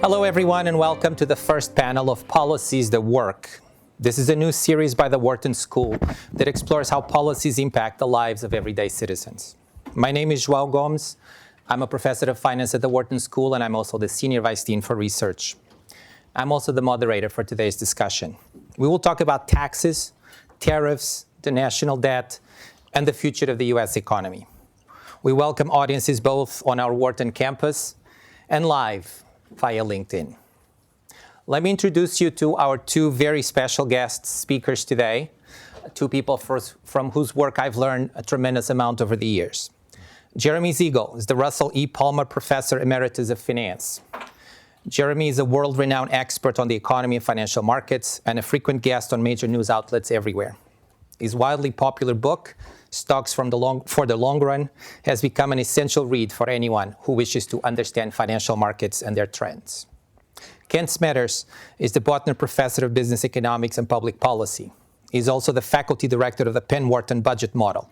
Hello, everyone, and welcome to the first panel of Policies That Work. This is a new series by the Wharton School that explores how policies impact the lives of everyday citizens. My name is Joao Gomes. I'm a professor of finance at the Wharton School, and I'm also the Senior Vice Dean for Research. I'm also the moderator for today's discussion. We will talk about taxes, tariffs, the national debt, and the future of the U.S. economy. We welcome audiences both on our Wharton campus and live via LinkedIn. Let me introduce you to our two very special guest speakers today, two people from whose work I've learned a tremendous amount over the years. Jeremy Siegel is the Russell E. Palmer Professor Emeritus of Finance. Jeremy is a world-renowned expert on the economy and financial markets and a frequent guest on major news outlets everywhere. His widely popular book, Stocks for the Long Run, has become an essential read for anyone who wishes to understand financial markets and their trends. Kent Smetters is the Boettner Professor of Business Economics and Public Policy. He's also the Faculty Director of the Penn Wharton Budget Model,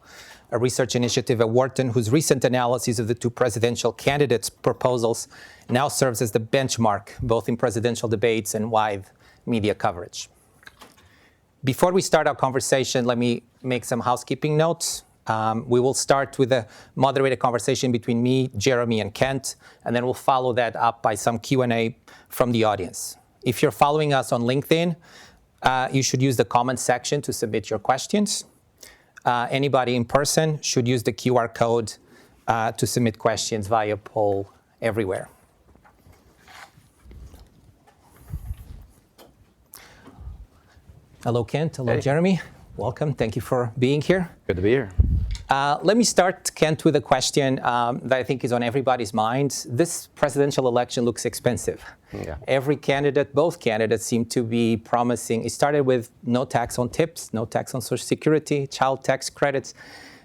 a research initiative at Wharton whose recent analysis of the two presidential candidates' proposals now serves as the benchmark, both in presidential debates and wide media coverage. Before we start our conversation, let me make some housekeeping notes. We will start with a moderated conversation between me, Jeremy, and Kent, and then we'll follow that up by some Q&A from the audience. If you're following us on LinkedIn, you should use the comment section to submit your questions. Anybody in person should use the QR code to submit questions via poll everywhere. Hello, Kent. Hello, hey. Jeremy. Welcome. Thank you for being here. Good to be here. Let me start, Kent, with a question that I think is on everybody's mind. This presidential election looks expensive. Yeah. Every candidate, both candidates seem to be promising. It started with no tax on tips, no tax on Social Security, child tax credits.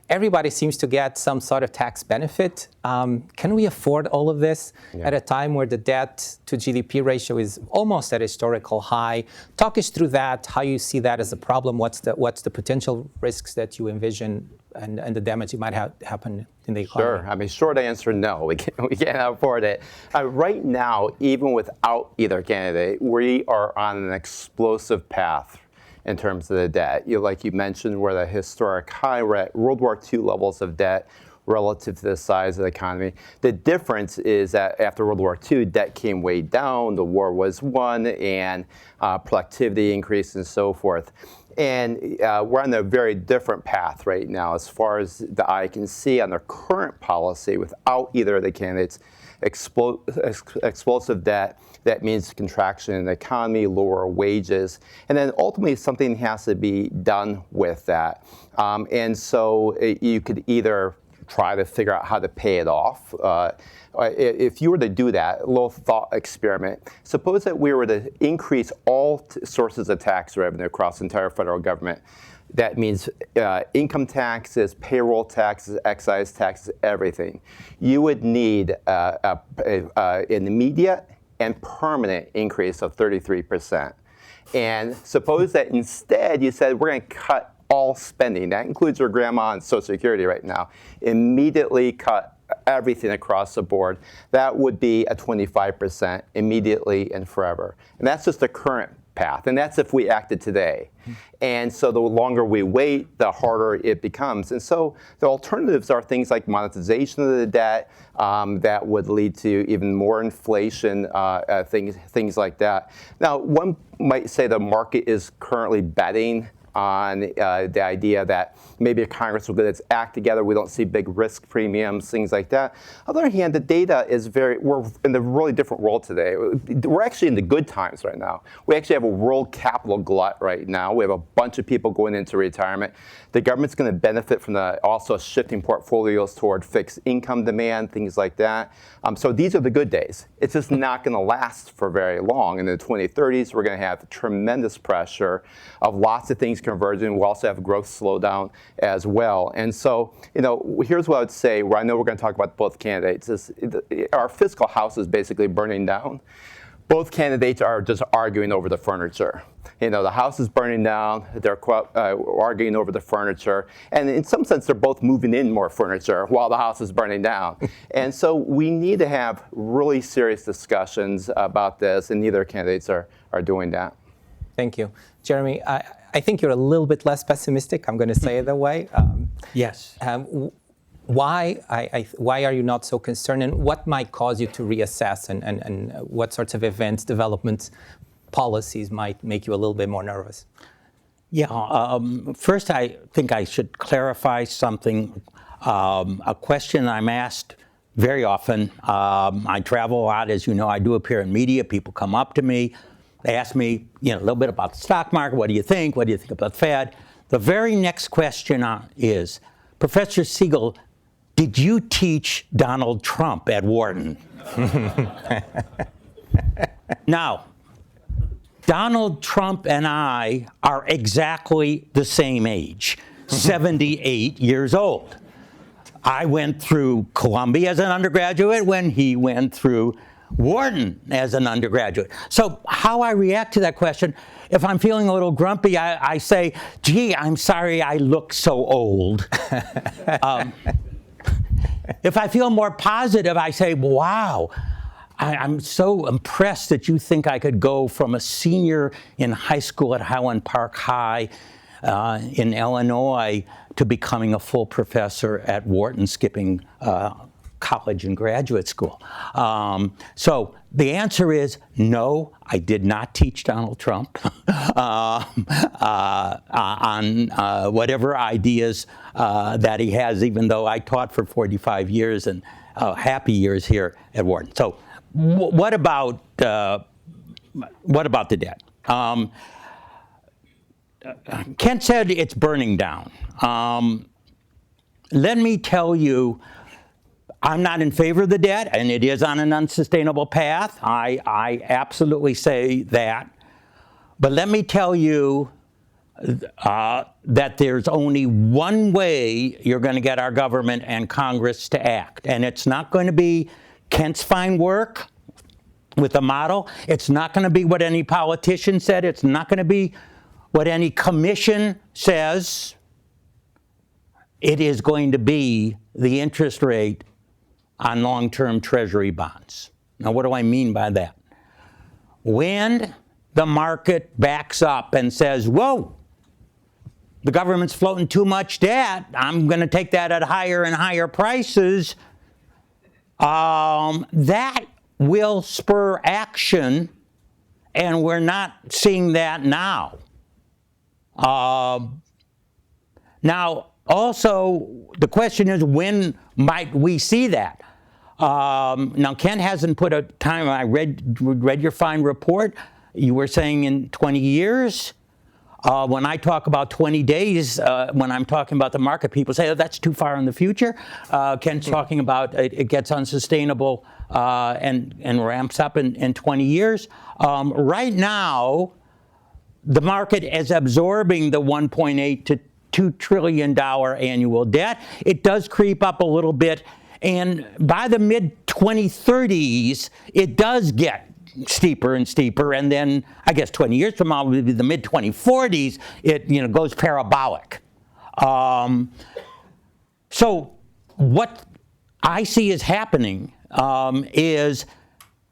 Everybody seems to get some sort of tax benefit. Can we afford all of this at a time where the debt to GDP ratio is almost at a historical high? Talk us through that, how you see that as a problem, what's the potential risks that you envision and the damage that might happen in the economy? Sure. I mean, short answer, no, we can't afford it. Right now, even without either candidate, we are on an explosive path in terms of the debt. Like you mentioned, we're at a historic high. We're at World War II levels of debt relative to the size of the economy. The difference is that after World War II, debt came way down, the war was won, and productivity increased and so forth. And we're on a very different path right now as far as the eye can see on their current policy without either of the candidates. Explosive debt, that means contraction in the economy, lower wages, and then ultimately something has to be done with that. And so you could either try to figure out how to pay it off. If you were to do that, a little thought experiment, suppose that we were to increase all sources of tax revenue across the entire federal government. That means income taxes, payroll taxes, excise taxes, everything. You would need an immediate and permanent increase of 33%. And suppose that instead you said, we're going to cut all spending. That includes your grandma on Social Security right now. Immediately cut everything across the board. That would be a 25% immediately and forever. And that's just the current path, and that's if we acted today. And so the longer we wait, the harder it becomes. And so the alternatives are things like monetization of the debt that would lead to even more inflation, things like that. Now, one might say the market is currently betting on the idea that maybe Congress will get its act together. We don't see big risk premiums, things like that. On the other hand, the data is we're in a really different world today. We're actually in the good times right now. We actually have a world capital glut right now. We have a bunch of people going into retirement. The government's going to benefit from also shifting portfolios toward fixed income demand, things like that. So these are the good days. It's just not going to last for very long. In the 2030s, we're going to have tremendous pressure of lots of things converging. We'll also have growth slowdown as well. And so, here's what I would say, where I know we're going to talk about both candidates, is our fiscal house is basically burning down. both candidates are just arguing over the furniture. You know, the house is burning down, they're arguing over the furniture, and in some sense they're both moving in more furniture while the house is burning down. And so we need to have really serious discussions about this, and neither candidates are doing that. Thank you. Jeremy, I think you're a little bit less pessimistic, I'm going to say it that way. Yes. Why are you not so concerned, and what might cause you to reassess, and what sorts of events, developments, policies might make you a little bit more nervous? Yeah, first I think I should clarify something, a question I'm asked very often. I travel a lot, as you know, I do appear in media, people come up to me, they ask me, a little bit about the stock market, what do you think about the Fed? The very next question is, Professor Siegel, did you teach Donald Trump at Wharton? Now, Donald Trump and I are exactly the same age, 78 years old. I went through Columbia as an undergraduate when he went through Wharton as an undergraduate. So how I react to that question, if I'm feeling a little grumpy, I say, gee, I'm sorry I look so old. If I feel more positive, I say, wow, I'm so impressed that you think I could go from a senior in high school at Highland Park High in Illinois to becoming a full professor at Wharton, skipping college and graduate school. So the answer is no, I did not teach Donald Trump on whatever ideas that he has, even though I taught for 45 years and happy years here at Wharton. So what about the debt? Kent said it's burning down. Let me tell you, I'm not in favor of the debt, and it is on an unsustainable path. I absolutely say that. But let me tell you that there's only one way you're going to get our government and Congress to act, and it's not going to be Kent's fine work with the model. It's not going to be what any politician said. It's not going to be what any commission says. It is going to be the interest rate on long-term Treasury bonds. Now, what do I mean by that? When the market backs up and says, whoa, the government's floating too much debt, I'm going to take that at higher and higher prices, that will spur action, and we're not seeing that now. Now, also, the question is, when might we see that? Now, Ken hasn't put a time. I read your fine report. You were saying in 20 years. When I talk about 20 days, when I'm talking about the market, people say, oh, that's too far in the future. Ken's talking about it gets unsustainable and ramps up in 20 years. Right now, the market is absorbing the $1.8 to $2 trillion annual debt. It does creep up a little bit. And by the mid-2030s, it does get steeper and steeper. And then, I guess 20 years from now, maybe the mid-2040s, it goes parabolic. So what I see is happening is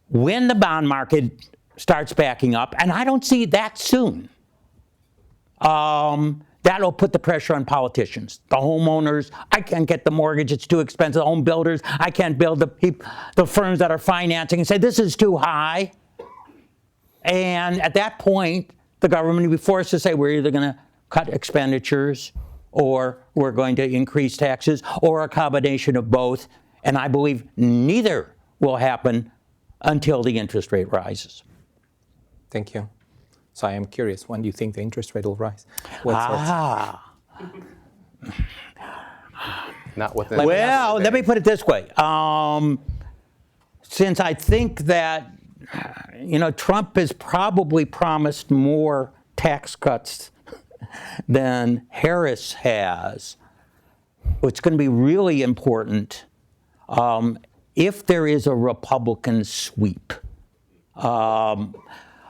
when the bond market starts backing up, and I don't see that soon, that'll put the pressure on politicians, the homeowners. I can't get the mortgage, it's too expensive. The home builders, I can't build the firms that are financing, and say this is too high. And at that point, the government will be forced to say we're either going to cut expenditures or we're going to increase taxes or a combination of both. And I believe neither will happen until the interest rate rises. Thank you. So I am curious, when do you think the interest rate will rise? Not within. Well, let me put it this way. Since I think that, Trump has probably promised more tax cuts than Harris has, it's going to be really important if there is a Republican sweep.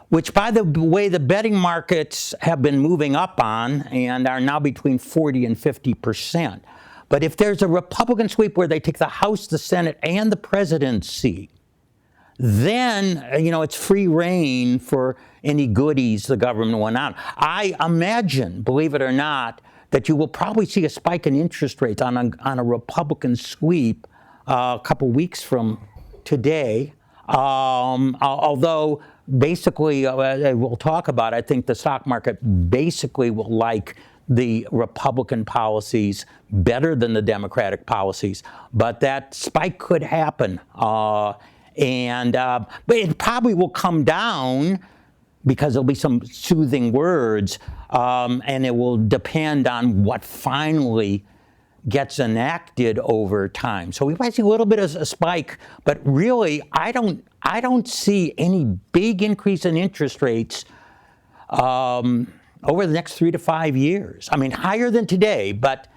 which, by the way, the betting markets have been moving up on and are now between 40 and 50%. But if there's a Republican sweep where they take the House, the Senate, and the presidency, then, it's free reign for any goodies the government went on. I imagine, believe it or not, that you will probably see a spike in interest rates on a Republican sweep a couple weeks from today. Although, basically, we'll talk about, I think the stock market basically will like the Republican policies better than the Democratic policies. But that spike could happen. But it probably will come down because there'll be some soothing words, and it will depend on what finally gets enacted over time. So we might see a little bit of a spike, but really, I don't see any big increase in interest rates over the next 3 to 5 years. I mean, higher than today, but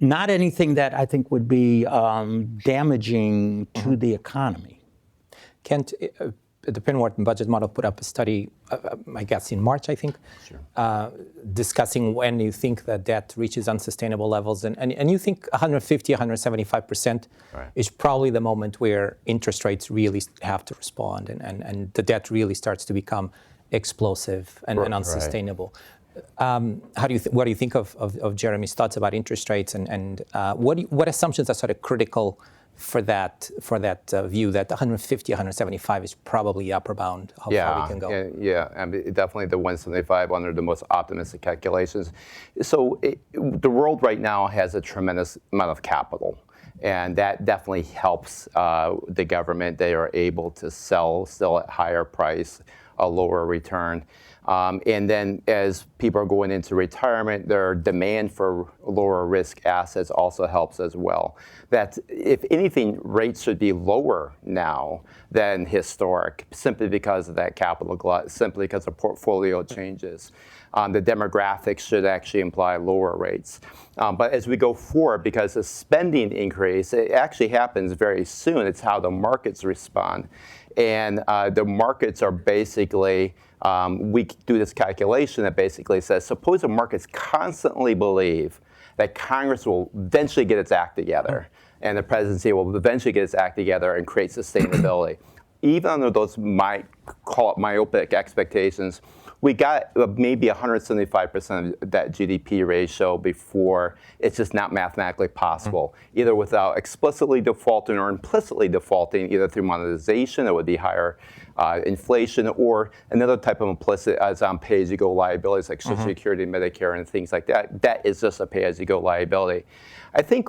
not anything that I think would be damaging to the economy. Kent, the Penn Wharton budget model put up a study, I guess in March, I think, discussing when you think that debt reaches unsustainable levels. And you think 150, 175% is probably the moment where interest rates really have to respond and the debt really starts to become explosive and unsustainable. What do you think of Jeremy's thoughts about interest rates and what assumptions are sort of critical for that view that 150, 175 is probably the upper bound how far we can go? Yeah, I mean, definitely the 175 under the most optimistic calculations. So the world right now has a tremendous amount of capital, and that definitely helps the government. They are able to sell still at higher price, a lower return. And then as people are going into retirement, their demand for lower risk assets also helps as well. That if anything, rates should be lower now than historic, simply because of that capital glut, simply because the portfolio changes. The demographics should actually imply lower rates. But as we go forward, because the spending increase, it actually happens very soon. It's how the markets respond. And the markets are basically, we do this calculation that basically says, suppose the markets constantly believe that Congress will eventually get its act together, and the presidency will eventually get its act together and create sustainability. Even under those, call it myopic expectations, we got maybe 175% of that GDP ratio before it's just not mathematically possible, either without explicitly defaulting or implicitly defaulting, either through monetization, it would be higher inflation, or another type of implicit as pay-as-you-go liabilities like Social Security, Medicare, and things like that. That is just a pay-as-you-go liability. I think,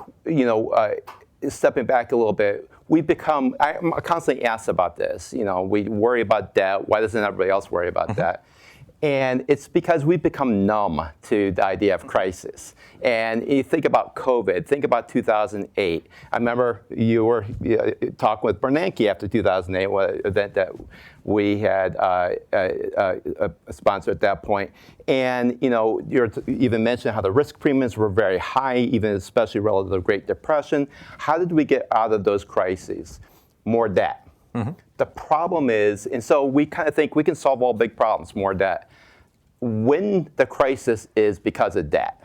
stepping back a little bit, I'm constantly asked about this. We worry about debt. Why doesn't everybody else worry about debt? And it's because we've become numb to the idea of crisis. And you think about COVID, think about 2008. I remember you were talking with Bernanke after 2008, what event that we had a sponsor at that point. And you even mentioned how the risk premiums were very high, even especially relative to the Great Depression. How did we get out of those crises? More debt. The problem is, and so we kind of think we can solve all big problems, more debt. When the crisis is because of debt,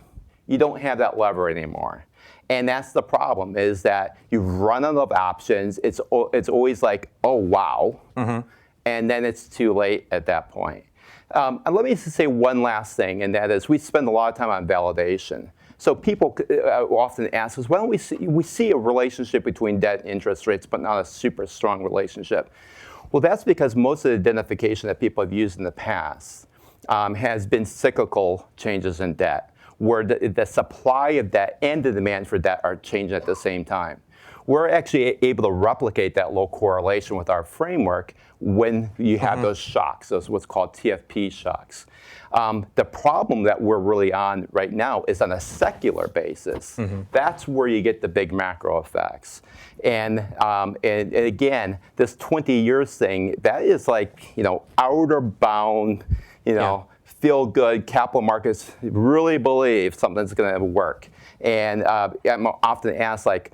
you don't have that lever anymore. And that's the problem, is that you've run out of options. It's always like, oh, wow. And then it's too late at that point. And let me just say one last thing, and that is we spend a lot of time on validation. So people often ask us, why don't we see a relationship between debt and interest rates, but not a super strong relationship? Well, that's because most of the identification that people have used in the past has been cyclical changes in debt, where the supply of debt and the demand for debt are changing at the same time. We're actually able to replicate that low correlation with our framework when you have those shocks, those what's called TFP shocks. The problem that we're really on right now is on a secular basis. That's where you get the big macro effects. And again, this 20 years thing, that is like, outer bound, feel good, capital markets really believe something's going to work. And I'm often asked, like,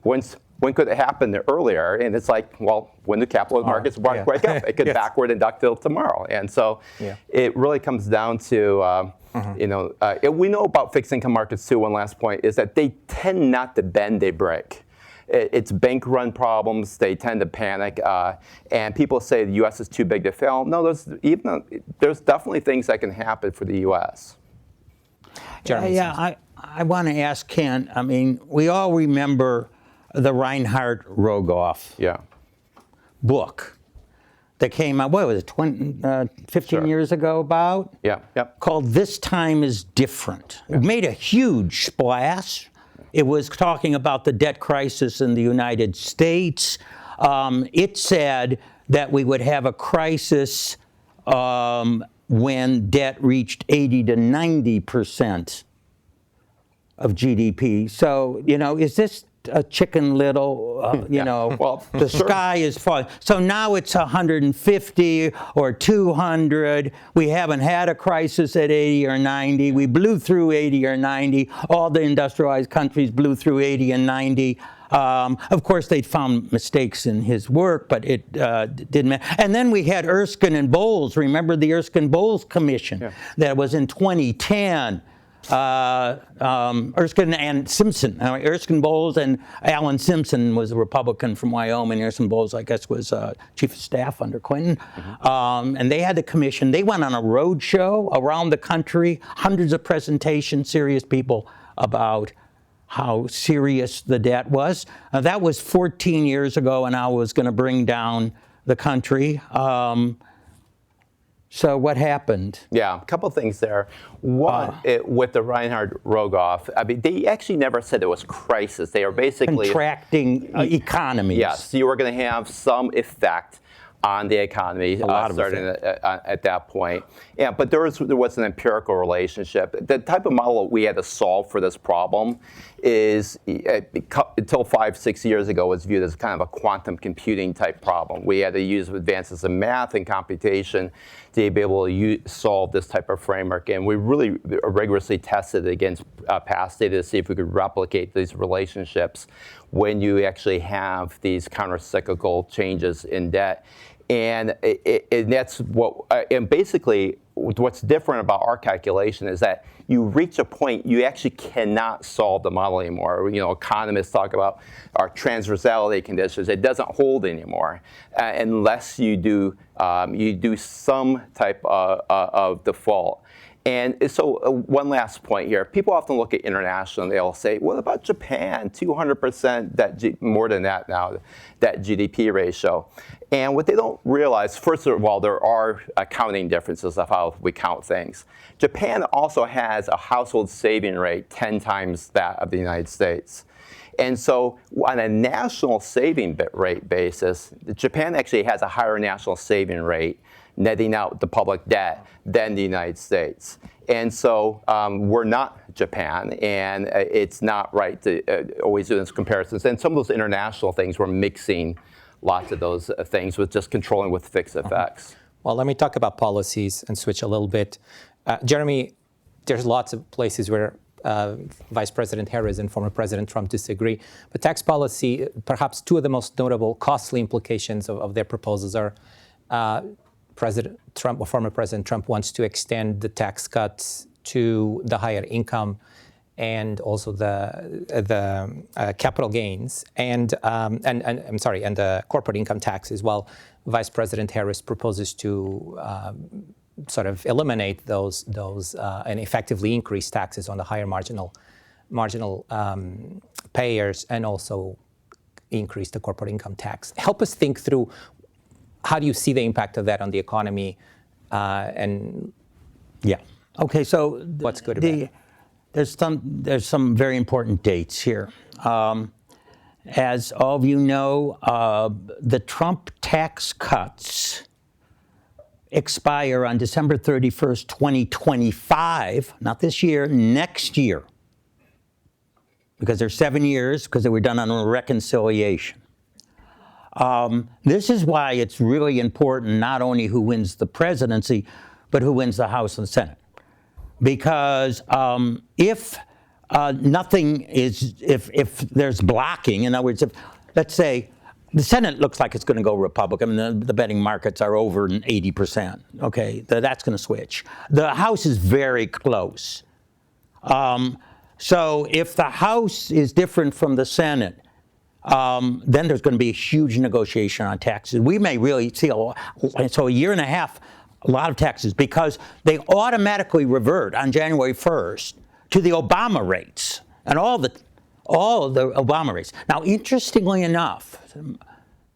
once when could it happen earlier? And it's like, well, when the capital markets wake up, it could backward induct till tomorrow. And so it really comes down to, we know about fixed income markets too. One last point is that they tend not to bend, they break. It's bank run problems. They tend to panic. And people say the U.S. is too big to fail. No, there's definitely things that can happen for the U.S. I want to ask Ken, I mean, we all remember the Reinhard Rogoff book that came out, what was it, 15 years ago about? Called This Time is Different. It made a huge splash. It was talking about the debt crisis in the United States. It said that we would have a crisis when debt reached 80 to 90% of GDP. So, is this a Chicken Little, Well, the sky is falling. So now it's 150 or 200. We haven't had a crisis at 80 or 90. We blew through 80 or 90. All the industrialized countries blew through 80 and 90. Of course, they'd found mistakes in his work, but it didn't matter. And then we had Erskine and Bowles. Remember the Erskine-Bowles Commission that was in 2010. Erskine and Simpson. Erskine Bowles and Alan Simpson was a Republican from Wyoming. Erskine Bowles, I guess, was chief of staff under Clinton. And they had the commission. They went on a road show around the country, hundreds of presentations, serious people about how serious the debt was. That was 14 years ago, and I was going to bring down the country. So what happened? Yeah, a couple things there. One, with the Reinhard Rogoff, I mean, they actually never said it was crisis. They are basically contracting economies. Yes, you were going to have some effect on the economy starting at that point. Yeah, but there was an empirical relationship. The type of model we had to solve for this problem is, until 5-6 years ago, was viewed as kind of a quantum computing type problem. We had to use advances in math and computation to be able to solve this type of framework. And we really rigorously tested against past data to see if we could replicate these relationships when you actually have these counter-cyclical changes in debt. And that's and basically what's different about our calculation is that you reach a point you actually cannot solve the model anymore. Economists talk about our transversality conditions. It doesn't hold anymore unless you do some type of default. And so one last point here. People often look at international and they'll say, what about Japan? 200%, more than that now, that GDP ratio. And what they don't realize, first of all, there are accounting differences of how we count things. Japan also has a household saving rate 10 times that of the United States. And so on a national saving rate basis, Japan actually has a higher national saving rate, netting out the public debt, than the United States. And so we're not Japan, and it's not right to always do those comparisons. And some of those international things, we're mixing lots of those things with just controlling with fixed effects. Well, let me talk about policies and switch a little bit. Jeremy, there's lots of places where Vice President Harris and former President Trump disagree. But tax policy, perhaps two of the most notable costly implications of their proposals are President Trump, or former President Trump, wants to extend the tax cuts to the higher income and also the capital gains and the corporate income tax as well. Vice President Harris proposes to sort of eliminate those and effectively increase taxes on the higher marginal payers and also increase the corporate income tax. Help us think through, how do you see the impact of that on the economy? Okay, so what's good about it? There's some very important dates here. As all of you know, the Trump tax cuts expire on December 31st, 2025, not this year, next year, because they're 7 years, because they were done on a reconciliation. This is why it's really important not only who wins the presidency, but who wins the House and Senate. Because if there's blocking, in other words, let's say the Senate looks like it's going to go Republican. The betting markets are over 80%. Okay, that's going to switch. The House is very close. So if the House is different from the Senate, then there's going to be a huge negotiation on taxes. We may really see a year and a half, a lot of taxes, because they automatically revert on January 1st to the Obama rates and all of the Obama rates. Now, interestingly enough,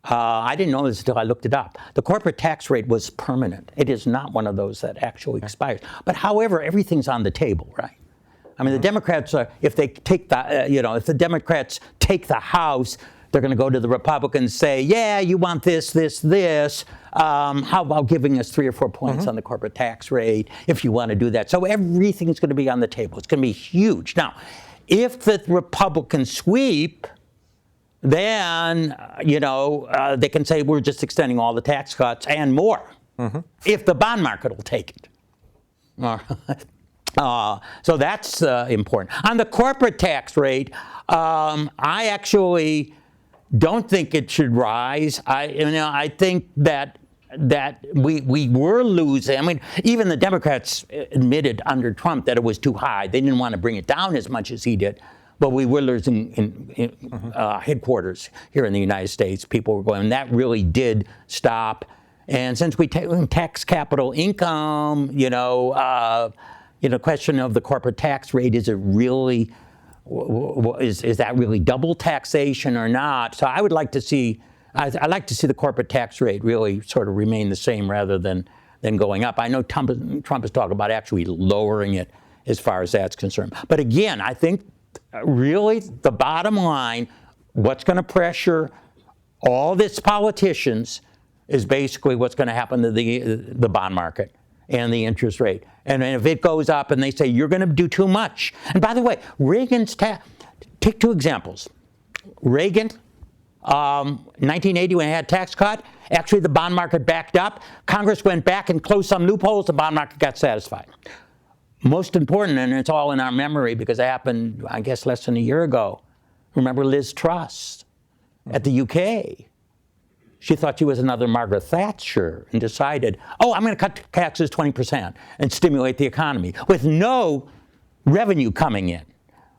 I didn't know this until I looked it up. The corporate tax rate was permanent. It is not one of those that actually expires. But however, everything's on the table, right? I mean, the Democrats are, if they take the, if the Democrats take the House, they're going to go to the Republicans and say, yeah, you want this, this, this. How about giving us 3 or 4 points on the corporate tax rate if you want to do that? So everything's going to be on the table. It's going to be huge. Now, if the Republicans sweep, then, they can say we're just extending all the tax cuts and more, if the bond market will take it. So that's important. On the corporate tax rate, I actually don't think it should rise. I think that we were losing. I mean, even the Democrats admitted under Trump that it was too high. They didn't want to bring it down as much as he did. But we were losing in headquarters here in the United States. People were going, and that really did stop. And since we tax capital income, question of the corporate tax rate, is it really, is that really double taxation or not? So I would like to see, I'd like to see the corporate tax rate really sort of remain the same rather than going up. I know Trump is talking about actually lowering it as far as that's concerned. But again, I think really the bottom line, what's going to pressure all these politicians is basically what's going to happen to the bond market and the interest rate. And if it goes up and they say, you're going to do too much. And by the way, Reagan's take 2 examples. Reagan, 1980, when he had tax cut, actually the bond market backed up. Congress went back and closed some loopholes. The bond market got satisfied. Most important, and it's all in our memory because it happened, I guess, less than a year ago. Remember Liz Truss at the UK? She thought she was another Margaret Thatcher and decided, I'm going to cut taxes 20% and stimulate the economy with no revenue coming in.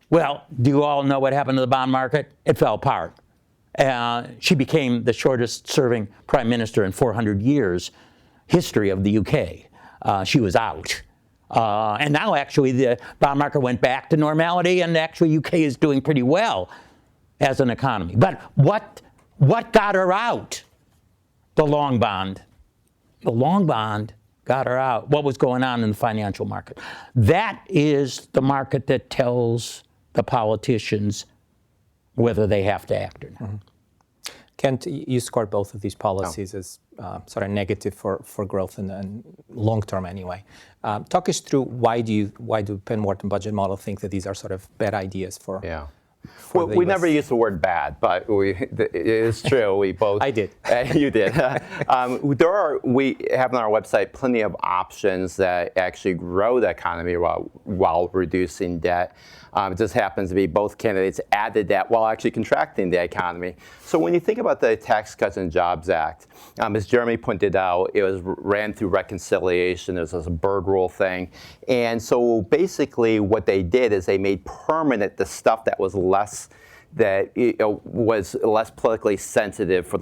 Well, do you all know what happened to the bond market? It fell apart. She became the shortest serving prime minister in 400 years history of the UK. She was out. And now actually the bond market went back to normality, and actually UK is doing pretty well as an economy. But what got her out? The long bond. The long bond got her out. What was going on in the financial market? That is the market that tells the politicians whether they have to act or not. Kent, you scored both of these policies as sort of negative for growth and long term anyway. Talk us through why do Penn Wharton budget model think that these are sort of bad ideas for? Yeah. Well, we never use the word bad, but it is true. We both. I did. You did. We have on our website plenty of options that actually grow the economy while reducing debt. It just happens to be both candidates added that while actually contracting the economy. So when you think about the Tax Cuts and Jobs Act, as Jeremy pointed out, it was ran through reconciliation. There was a Byrd rule thing. And so basically what they did is they made permanent the stuff that was less politically sensitive for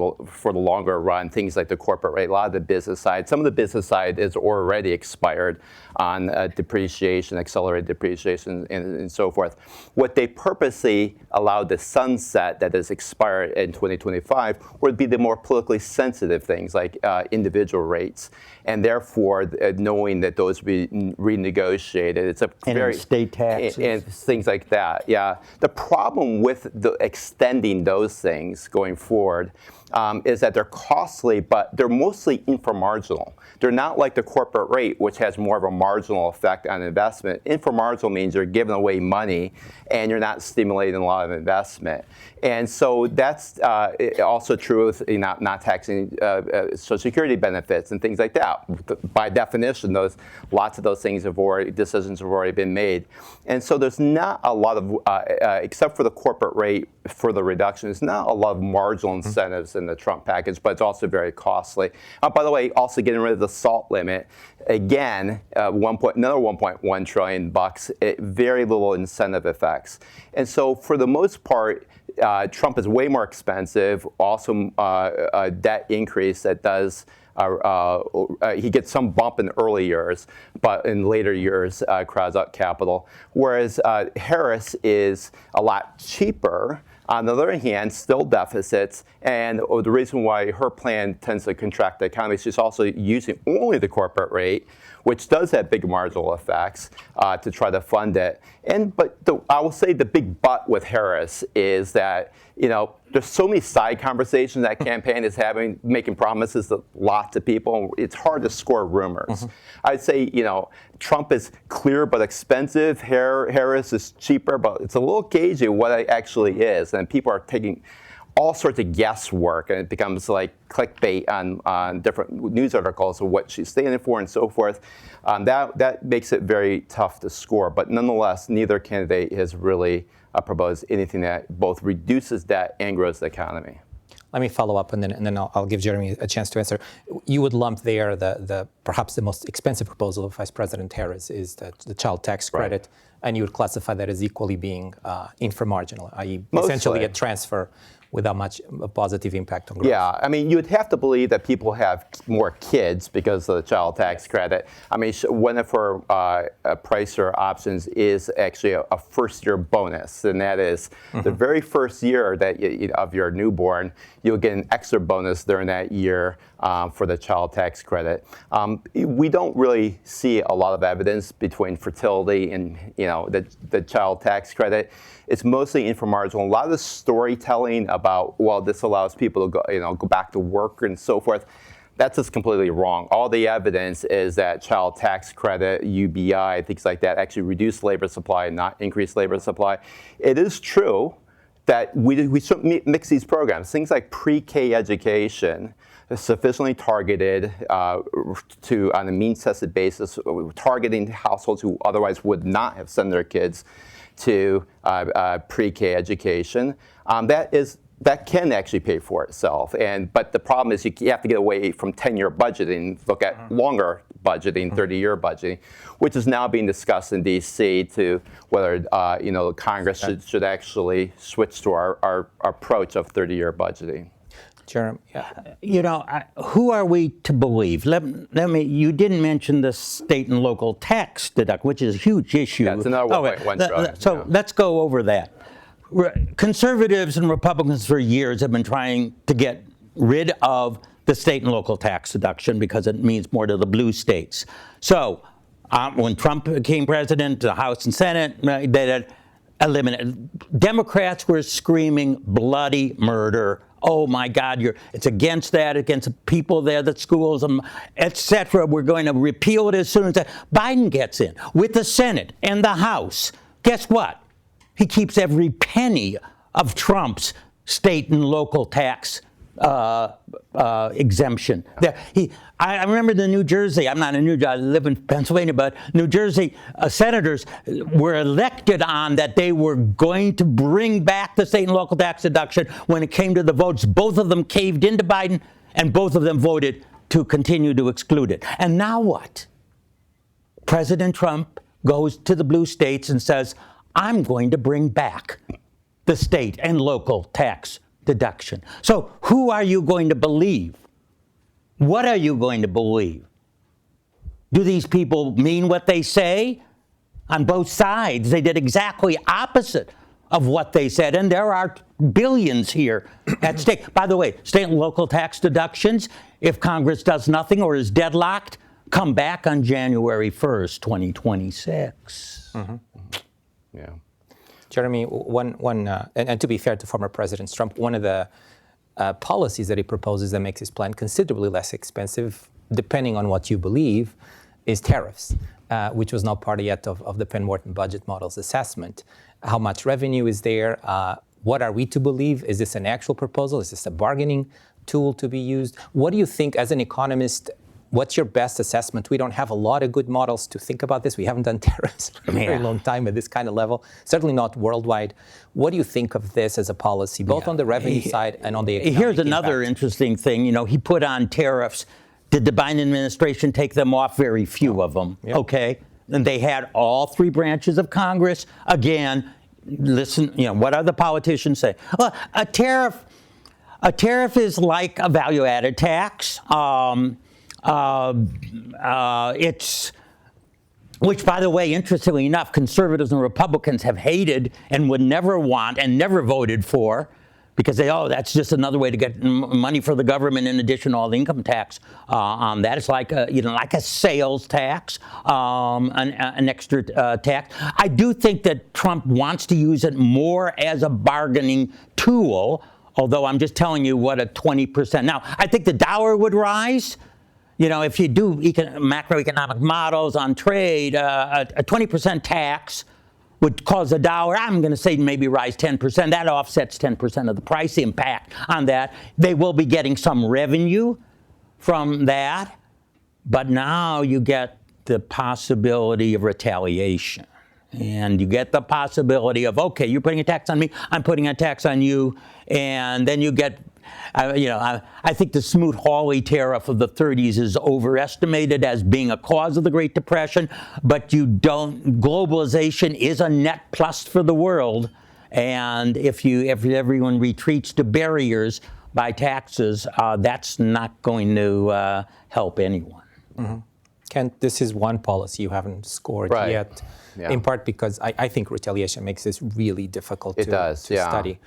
the longer run, things like the corporate rate, a lot of the business side. Some of the business side is already expired on depreciation, accelerated depreciation, and so forth. What they purposely allowed the sunset that is expired in 2025 would be the more politically sensitive things like individual rates, and therefore knowing that those would be renegotiated. It's a very state taxes and things like that. Yeah, the problem with extending those things going forward is that they're costly, but they're mostly inframarginal. They're not like the corporate rate, which has more of a marginal effect on investment. Inframarginal means you're giving away money and you're not stimulating a lot of investment. And so that's also true with not taxing Social Security benefits and things like that. By definition, lots of those things decisions have already been made. And so there's not a lot of, except for the corporate rate, rate for the reduction. There's not a lot of marginal incentives in the Trump package, but it's also very costly. By the way, also getting rid of the SALT limit, again, another 1.1 trillion bucks, very little incentive effects. And so for the most part, Trump is way more expensive, also a debt increase that does, he gets some bump in early years, but in later years crowds out capital. Whereas Harris is a lot cheaper. On the other hand, still deficits, and the reason why her plan tends to contract the economy is she's also using only the corporate rate, which does have big marginal effects to try to fund it. But I will say the big but with Harris is that, there's so many side conversations that campaign is having, making promises to lots of people. It's hard to score rumors. I'd say, Trump is clear but expensive. Harris is cheaper, but it's a little cagey what it actually is. And people are taking all sorts of guesswork, and it becomes like clickbait on different news articles of what she's standing for and so forth. That makes it very tough to score. But nonetheless, neither candidate has really proposed anything that both reduces debt and grows the economy. Let me follow up, and then I'll give Jeremy a chance to answer. You would lump there the perhaps the most expensive proposal of Vice President Harris is the child tax credit, right. And you would classify that as equally being inframarginal, i.e. essentially a transfer without much positive impact on growth. Yeah, I mean, you'd have to believe that people have more kids because of the child tax credit. I mean, one of her price or options is actually a first-year bonus, and that is the very first year that of your newborn, you'll get an extra bonus during that year for the child tax credit. We don't really see a lot of evidence between fertility and the child tax credit. It's mostly inframarginal. A lot of the storytelling about, well, this allows people to go back to work and so forth, that's just completely wrong. All the evidence is that child tax credit, UBI, things like that actually reduce labor supply and not increase labor supply. It is true that we should mix these programs. Things like pre-K education, sufficiently targeted on a means-tested basis, targeting households who otherwise would not have sent their kids to pre-K education. That can actually pay for itself. But the problem is you have to get away from 10-year budgeting, look at longer budgeting, 30-year budgeting, which is now being discussed in D.C. to whether Congress should actually switch to our approach of 30-year budgeting. Jeremy, who are we to believe? Let me. You didn't mention the state and local tax deduct, which is a huge issue. That's another 1.1 trillion. So let's go over that. Conservatives and Republicans for years have been trying to get rid of the state and local tax deduction because it means more to the blue states. So when Trump became president, the House and Senate, they had eliminated. Democrats were screaming bloody murder. Oh my God, it's against that, against people there, the schools, etc. We're going to repeal it as soon as Biden gets in with the Senate and the House. Guess what? He keeps every penny of Trump's state and local tax exemption. I remember the New Jersey, I'm not in New Jersey, I live in Pennsylvania, but New Jersey senators were elected on that they were going to bring back the state and local tax deduction. When it came to the votes, both of them caved into Biden, and both of them voted to continue to exclude it. And now what? President Trump goes to the blue states and says, I'm going to bring back the state and local tax deduction. So who are you going to believe? What are you going to believe? Do these people mean what they say? On both sides, they did exactly opposite of what they said, and there are billions here at stake. By the way, state and local tax deductions, if Congress does nothing or is deadlocked, come back on January 1st, 2026. Yeah. Jeremy, and to be fair to former President Trump, one of the policies that he proposes that makes his plan considerably less expensive, depending on what you believe, is tariffs, which was not part yet of the Penn Wharton budget model's assessment. How much revenue is there? What are we to believe? Is this an actual proposal? Is this a bargaining tool to be used? What do you think, as an economist, What's your best assessment? We don't have a lot of good models to think about this. We haven't done tariffs for a very long time at this kind of level, certainly not worldwide. What do you think of this as a policy, both on the revenue side and on the economic Here's another impact? interesting thing. He put on tariffs. Did the Biden administration take them off? Very few of them, okay? And they had all three branches of Congress. Again, listen, what other politicians say? Well, a tariff is like a value-added tax. Which, by the way, interestingly enough, conservatives and Republicans have hated and would never want and never voted for, because that's just another way to get money for the government in addition to all the income tax on that. It's like a sales tax, an extra tax. I do think that Trump wants to use it more as a bargaining tool, although I'm just telling you what a 20%. Now, I think the dollar would rise. If you do macroeconomic models on trade, a 20% tax would cause the dollar, I'm going to say, maybe rise 10%. That offsets 10% of the price impact on that. They will be getting some revenue from that, but now you get the possibility of retaliation. And you get the possibility of, okay, you're putting a tax on me, I'm putting a tax on you, and then you get, I think the Smoot-Hawley tariff of the 30s is overestimated as being a cause of the Great Depression, but globalization is a net plus for the world, and if everyone retreats to barriers by taxes, that's not going to help anyone. Mm-hmm. Kent, this is one policy you haven't scored yet, in part because I think retaliation makes this really difficult to study.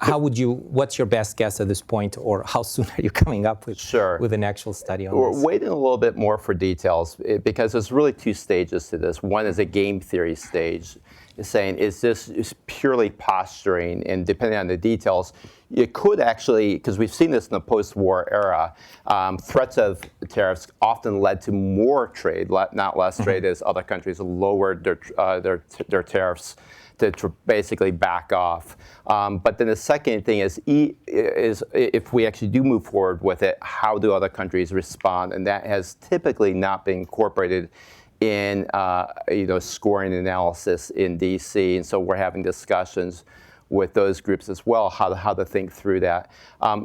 What's your best guess at this point, or how soon are you coming up with an actual study on this? We're waiting a little bit more for details because there's really two stages to this. One is a game theory stage, saying, is this purely posturing? And depending on the details, it could actually, because we've seen this in the post-war era, threats of tariffs often led to more trade, not less trade, as other countries lowered their tariffs to basically back off. But then the second thing is if we actually do move forward with it, how do other countries respond? And that has typically not been incorporated in scoring analysis in DC. And so we're having discussions with those groups as well, how to think through that.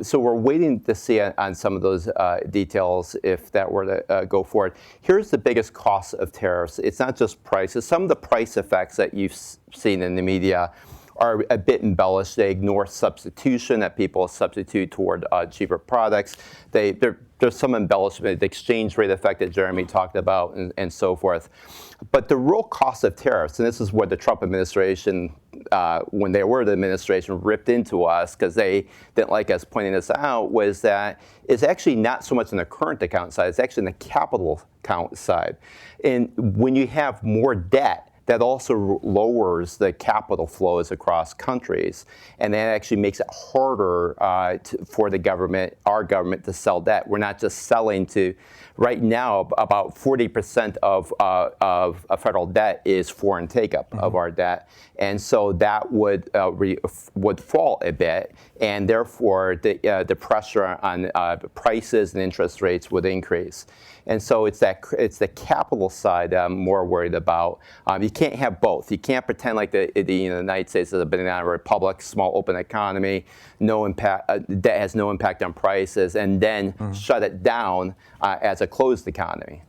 So we're waiting to see on some of those details if that were to go forward. Here's the biggest cost of tariffs. It's not just prices. Some of the price effects that you've seen in the media are a bit embellished. They ignore substitution, that people substitute toward cheaper products. There's some embellishment, the exchange rate effect that Jeremy talked about, and so forth. But the real cost of tariffs, and this is where the Trump administration, when they were the administration, ripped into us because they didn't like us pointing this out, was that it's actually not so much in the current account side, it's actually in the capital account side. And when you have more debt, that also lowers the capital flows across countries, and that actually makes it harder for the government, our government, to sell debt. We're not just selling to, right now, about 40% of federal debt is foreign take-up of our debt, and so that would fall a bit, and therefore the pressure on prices and interest rates would increase. And so it's the capital side that I'm more worried about. You can't have both. You can't pretend like the United States is a banana republic, small open economy, no impact, that has no impact on prices, and then shut it down as a closed economy.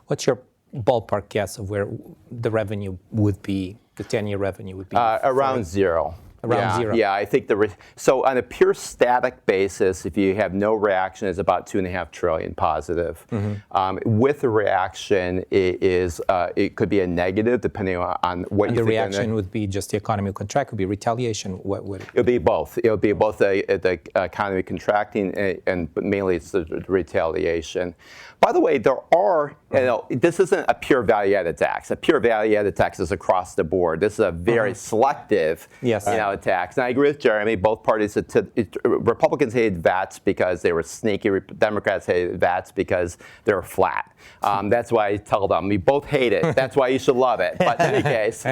What's your ballpark guess of where the revenue would be, the 10-year revenue would be? Around zero. Around zero. Yeah, I think so on a pure static basis, if you have no reaction, it's about $2.5 trillion positive. With a reaction, it could be a negative depending on what you think. And the reaction would be just the economy would contract, would be retaliation. What would it? It'll be both. It'll be both the economy contracting but mainly it's the retaliation. By the way, there are, this isn't a pure value-added tax. A pure value-added tax is across the board. This is a very selective, tax. And I agree with Jeremy. Both parties, Republicans hated VATs because they were sneaky. Democrats hated VATs because they were flat. That's why I tell them, we both hate it. That's why you should love it. But in any case,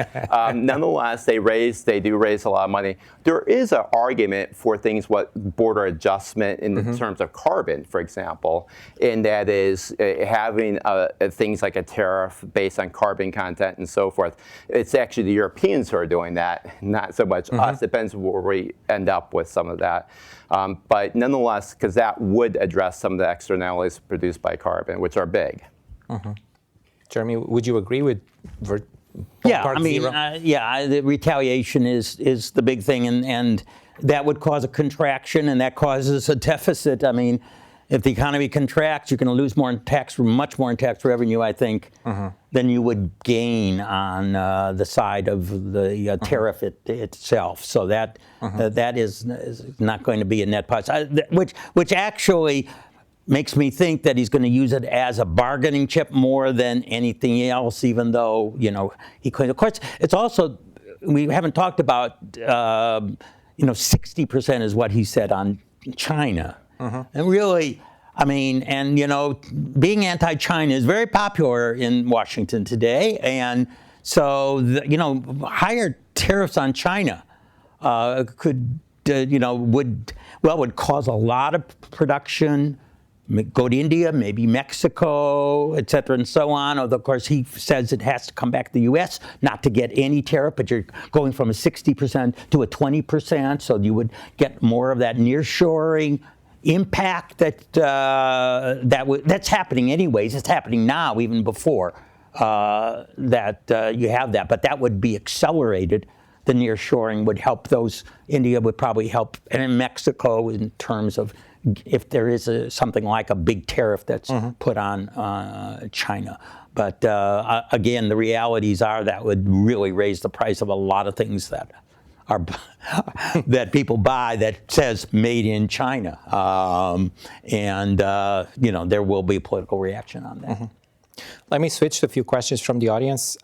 nonetheless, they do raise a lot of money. There is an argument for things what border adjustment in terms of carbon, for example, and that is having things like a tariff based on carbon content and so forth. It's actually the Europeans who are doing that, not so much us. It depends where we end up with some of that. But nonetheless, because that would address some of the externalities produced by carbon, which are big. Jeremy, would you agree with Yeah, I mean, the retaliation is the big thing, and that would cause a contraction, and that causes a deficit. I mean, if the economy contracts, you're going to lose much more in tax revenue, I think, than you would gain on the side of the tariff itself. So that is not going to be a net positive, which actually makes me think that he's going to use it as a bargaining chip more than anything else, even though, he could. Of course, it's also, we haven't talked about, 60% is what he said on China. And really, I mean, and, being anti-China is very popular in Washington today. And so, higher tariffs on China would cause a lot of production, go to India, maybe Mexico, et cetera, and so on. Although, of course, he says it has to come back to the U.S., not to get any tariff, but you're going from a 60% to a 20%, so you would get more of that nearshoring impact that's happening anyways. It's happening now, even before that you have that. But that would be accelerated. The nearshoring would help those. India would probably help, and in Mexico in terms of if there is something like a big tariff that's put on China. But again, the realities are that would really raise the price of a lot of things that people buy that says made in China. There will be a political reaction on that. Let me switch to a few questions from the audience.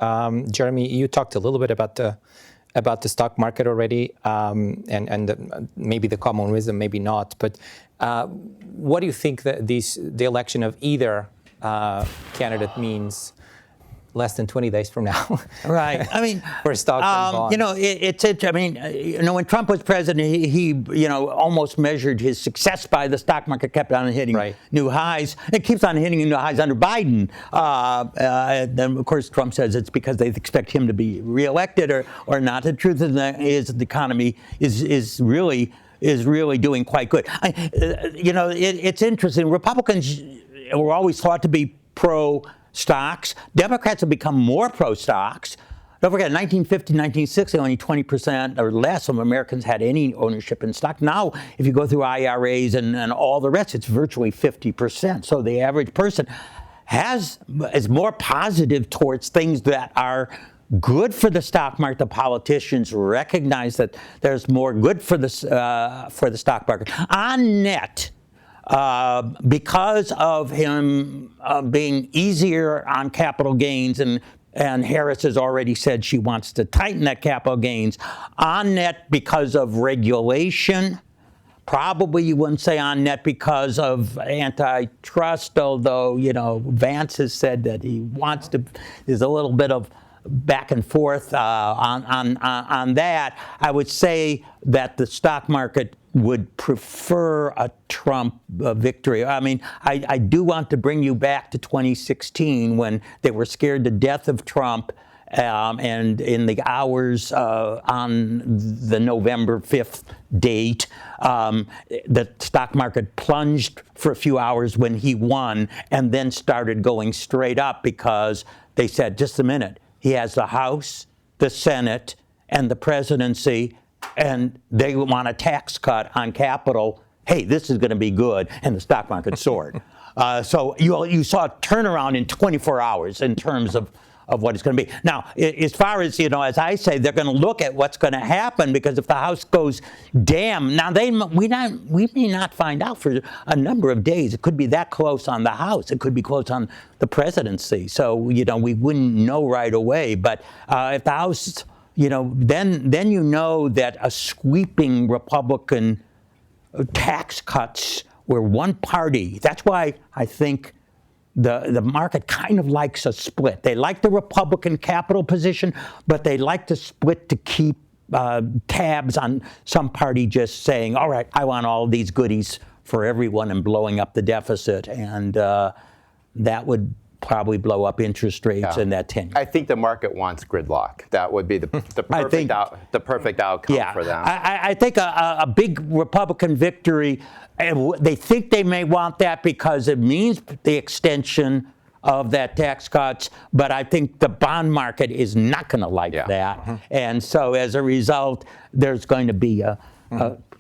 Jeremy, you talked a little bit about the stock market already, and maybe the common wisdom, maybe not. But what do you think that the election of either candidate means less than 20 days from now? Right. I mean, for stocks and bonds. When Trump was president, he almost measured his success by the stock market kept on hitting new highs. It keeps on hitting new highs under Biden. Then, of course, Trump says it's because they expect him to be reelected or not. The truth is the economy is really doing quite good. It's interesting. Republicans were always thought to be pro-stocks. Democrats have become more pro-stocks. Don't forget, in 1950, 1960, only 20% or less of Americans had any ownership in stock. Now, if you go through IRAs and all the rest, it's virtually 50%. So the average person is more positive towards things that are good for the stock market. The politicians recognize that there's more good for the stock market. On net, because of him being easier on capital gains, and Harris has already said she wants to tighten that capital gains, on net because of regulation. Probably you wouldn't say on net because of antitrust, although, Vance has said that he wants to. There's a little bit of back and forth on that. I would say that the stock market would prefer a Trump victory. I mean, I do want to bring you back to 2016 when they were scared to death of Trump, and in the hours on the November 5th date, the stock market plunged for a few hours when he won and then started going straight up because they said, just a minute, he has the House, the Senate, and the presidency, and they want a tax cut on capital. Hey, this is going to be good, and the stock market soared. So you saw a turnaround in 24 hours in terms of what it's going to be. Now, as far as, as I say, they're going to look at what's going to happen, because if the House goes now we may not find out for a number of days. It could be that close on the House. It could be close on the presidency. So, we wouldn't know right away. But if the House then you know that a sweeping Republican tax cuts where one party, that's why I think the market kind of likes a split. They like the Republican capital position, but they like to split to keep tabs on some party just saying, all right, I want all these goodies for everyone and blowing up the deficit. And that would probably blow up interest rates in that 10 years. I think the market wants gridlock. That would be the perfect outcome for them. I think a big Republican victory, and they think they may want that because it means the extension of that tax cuts, but I think the bond market is not going to like that. And so as a result, there's going to be a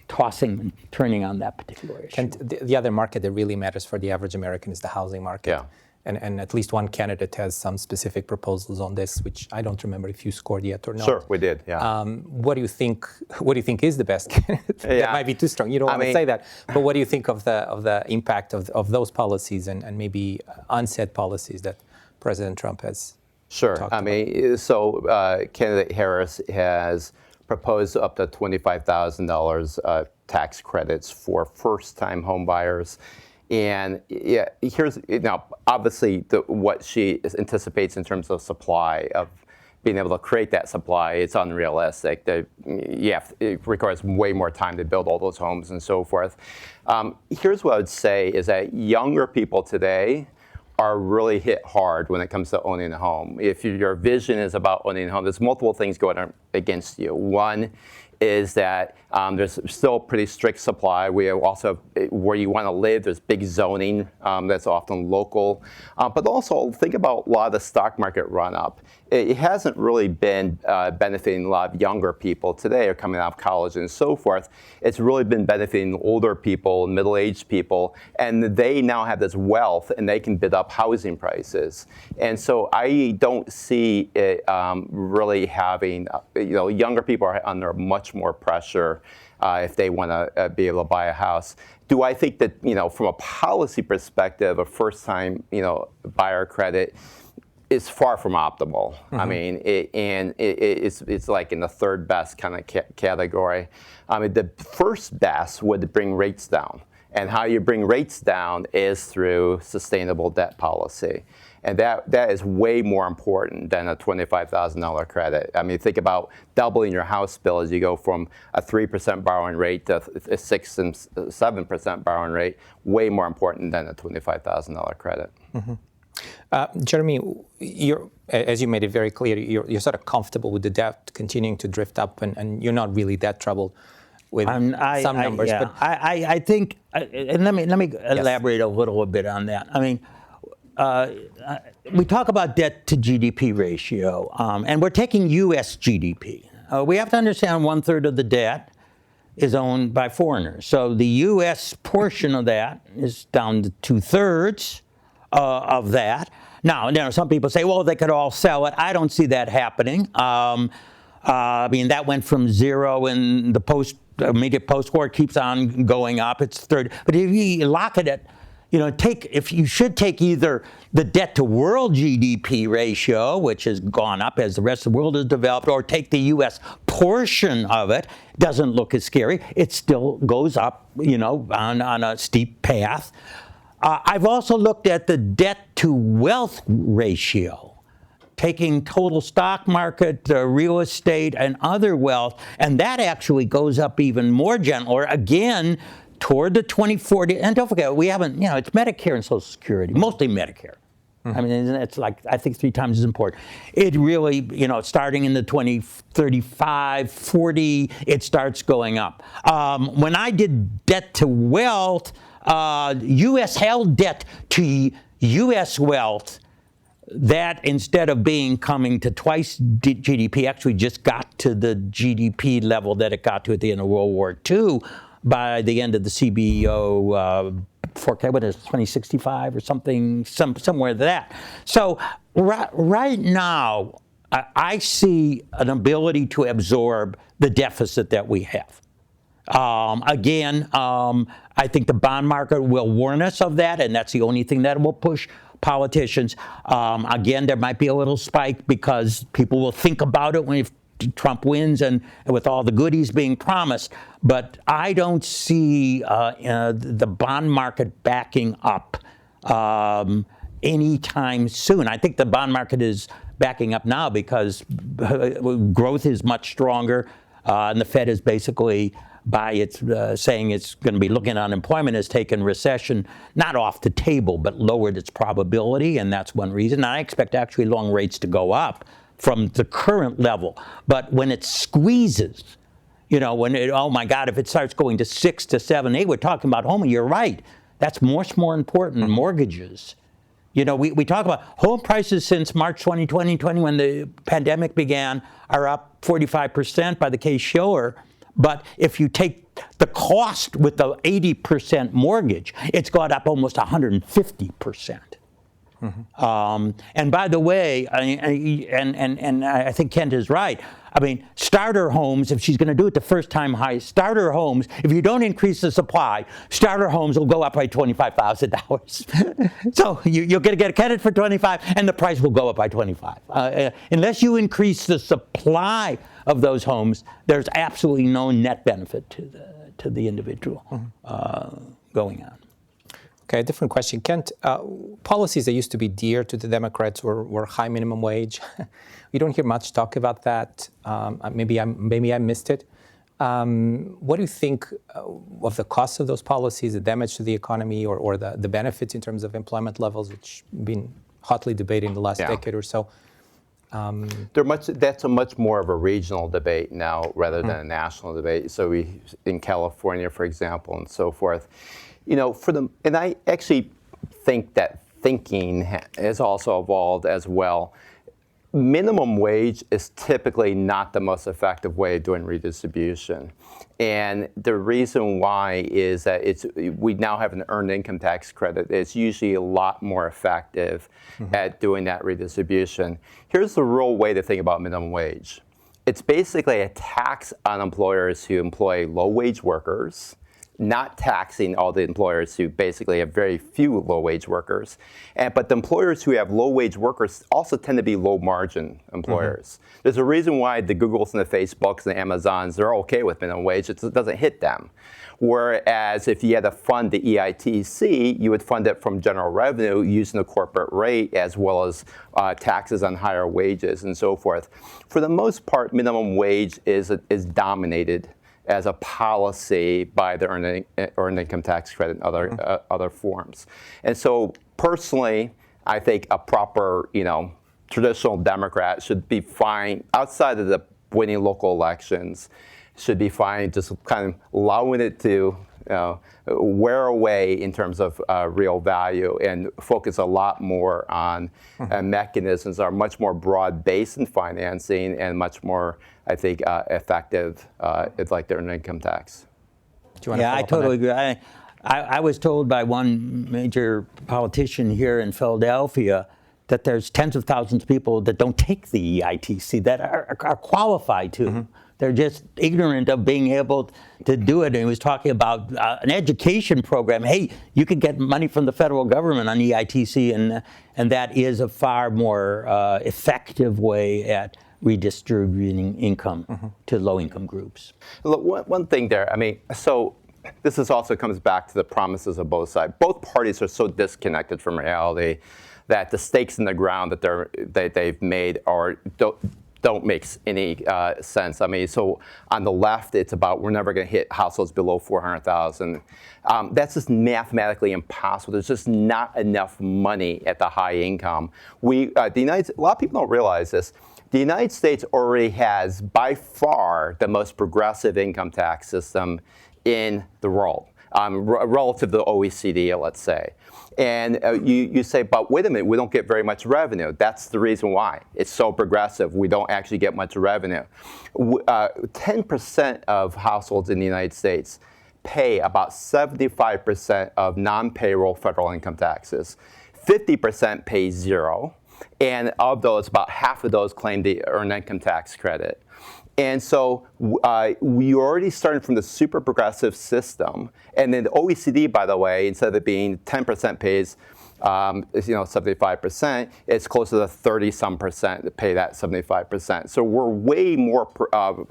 tossing and turning on that particular issue. And the other market that really matters for the average American is the housing market. Yeah. And at least one candidate has some specific proposals on this, which I don't remember if you scored yet or not. Sure, we did. Yeah. What do you think? What do you think is the best candidate? That might be too strong. You don't want to say that. But what do you think of the impact of those policies and maybe unsaid policies that President Trump has? Sure. Candidate Harris has proposed up to $25,000 tax credits for first-time home buyers. And here's obviously what she anticipates in terms of supply, of being able to create that supply. It's unrealistic. It requires way more time to build all those homes and so forth. Here's what I would say is that younger people today are really hit hard when it comes to owning a home. If your vision is about owning a home, there's multiple things going on against you. One is that there's still pretty strict supply. We also, where you want to live, there's big zoning that's often local. But also think about a lot of the stock market run up. It hasn't really been benefiting a lot of younger people today or coming out of college and so forth. It's really been benefiting older people, middle-aged people, and they now have this wealth and they can bid up housing prices. And so I don't see it really having, younger people are under much more pressure if they want to be able to buy a house. Do I think that, from a policy perspective, a first-time, buyer credit is far from optimal. I mean, it's like in the third best kind of category. The first best would bring rates down. And how you bring rates down is through sustainable debt policy. And that is way more important than a $25,000 credit. I mean, think about doubling your house bill as you go from a 3% borrowing rate to a 6 and 7% borrowing rate, way more important than a $25,000 credit. Jeremy, as you made it very clear, you're sort of comfortable with the debt continuing to drift up, and you're not really that troubled with some numbers. But I think, and let me elaborate a little bit on that. I mean, we talk about debt to GDP ratio, and we're taking U.S. GDP. We have to understand 1/3 of the debt is owned by foreigners. So the U.S. portion of that is down to 2/3 of that. Now, some people say, well, they could all sell it. I don't see that happening. I mean, that went from 0 in the immediate post-war. It keeps on going up. It's 30. But if you lock it at, if you should take either the debt to world GDP ratio, which has gone up as the rest of the world has developed, or take the U.S. portion of it, doesn't look as scary. It still goes up, on a steep path. I've also looked at the debt to wealth ratio, taking total stock market, real estate, and other wealth, and that actually goes up even more gentler, again, toward the 2040. And don't forget, we haven't, it's Medicare and Social Security, mostly Medicare. I mean, it's like, I think 3 times as important. It really, starting in the 2035, 40, it starts going up. When I did debt to wealth, U.S. held debt to U.S. wealth, that instead of coming to twice GDP, actually just got to the GDP level that it got to at the end of World War II by the end of the CBO forecast, what is it, 2065 or something, somewhere that. So right now, I see an ability to absorb the deficit that we have. I think the bond market will warn us of that, and that's the only thing that will push politicians. Again, there might be a little spike because people will think about it Trump wins and with all the goodies being promised. But I don't see the bond market backing up anytime soon. I think the bond market is backing up now because growth is much stronger, and the Fed is basically, by its saying it's going to be looking at unemployment, has taken recession not off the table, but lowered its probability, and that's one reason. I expect actually long rates to go up from the current level. But when it squeezes, when oh my God, if it starts going to 6 to 7, 8, we're talking about home. You're right. That's much more important than mortgages. We talk about home prices since March 2020, when the pandemic began, are up 45% by the Case-Shiller. But if you take the cost with the 80% mortgage, it's gone up almost 150%. And by the way, and I think Kent is right. I mean, starter homes, if she's going to do it the first time high, starter homes, if you don't increase the supply, starter homes will go up by $25,000. So you're going to get a credit for $25,000 and the price will go up by $25,000. Unless you increase the supply of those homes, there's absolutely no net benefit to the individual going on. Okay, a different question. Kent, policies that used to be dear to the Democrats were high minimum wage. We don't hear much talk about that. Maybe I missed it. What do you think of the cost of those policies, the damage to the economy, or the benefits in terms of employment levels, which have been hotly debated in the last decade or so? That's a much more of a regional debate now rather than a national debate. So in California, for example, and so forth. And I actually think that thinking has also evolved as well. Minimum wage is typically not the most effective way of doing redistribution. And the reason why is that we now have an earned income tax credit. It's usually a lot more effective at doing that redistribution. Here's the real way to think about minimum wage. It's basically a tax on employers who employ low-wage workers, not taxing all the employers who basically have very few low-wage workers. But the employers who have low-wage workers also tend to be low-margin employers. There's a reason why the Googles and the Facebooks and the Amazons, they're okay with minimum wage. It doesn't hit them. Whereas if you had to fund the EITC, you would fund it from general revenue using the corporate rate as well as taxes on higher wages and so forth. For the most part, minimum wage is dominated as a policy by the earned income tax credit and other forms. And so personally, I think a proper, traditional Democrat should be fine, outside of the winning local elections, should be fine just kind of allowing it to wear away in terms of real value and focus a lot more on mechanisms that are much more broad-based in financing and much more, I think, effective, like the earned income tax. Yeah, I totally agree. I was told by one major politician here in Philadelphia that there's tens of thousands of people that don't take the EITC that are qualified to. They're just ignorant of being able to do it. And he was talking about an education program. Hey, you could get money from the federal government on EITC, and that is a far more effective way at redistributing income to low-income groups. Look, one thing there, so this also comes back to the promises of both sides. Both parties are so disconnected from reality that the stakes in the ground that they've made don't make any sense. So on the left, it's about we're never going to hit households below 400,000. That's just mathematically impossible. There's just not enough money at the high income. A lot of people don't realize this. The United States already has, by far, the most progressive income tax system in the world, relative to the OECD, let's say. And you say, but wait a minute, we don't get very much revenue. That's the reason why. It's so progressive. We don't actually get much revenue. 10% of households in the United States pay about 75% of non-payroll federal income taxes. 50% pay zero. And of those, about half of those claim the earned income tax credit. And so we already started from the super progressive system. And then the OECD, by the way, instead of it being 10% pays is 75%. It's closer to 30-some% to pay that 75%. So we're way more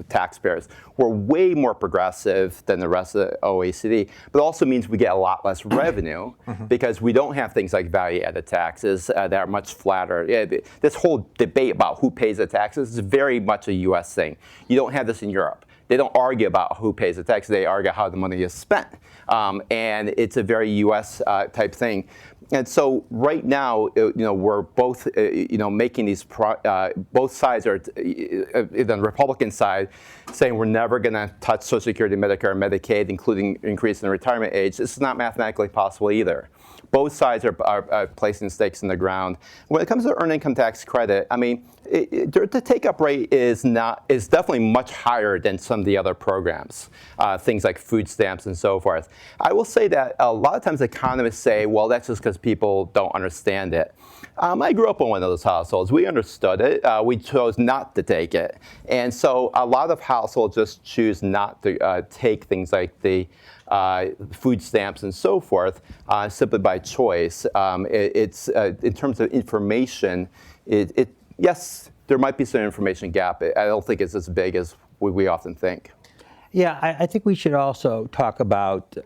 taxpayers. We're way more progressive than the rest of the OECD. But it also means we get a lot less revenue because we don't have things like value-added taxes that are much flatter. This whole debate about who pays the taxes is very much a U.S. thing. You don't have this in Europe. They don't argue about who pays the tax. They argue how the money is spent. And it's a very U.S. Type thing. And so right now, we're both, making these, both sides are, the Republican side, saying we're never going to touch Social Security, Medicare, and Medicaid, including increase in the retirement age. This is not mathematically possible either. Both sides are placing stakes in the ground. When it comes to earned income tax credit, I mean, the take-up rate is definitely much higher than some of the other programs, things like food stamps and so forth. I will say that a lot of times economists say, well, that's just because people don't understand it. I grew up in one of those households. We understood it. We chose not to take it. And so a lot of households just choose not to take things like the food stamps and so forth simply by choice. It's in terms of information, yes, there might be some information gap. I don't think it's as big as we often think. Yeah, I think we should also talk about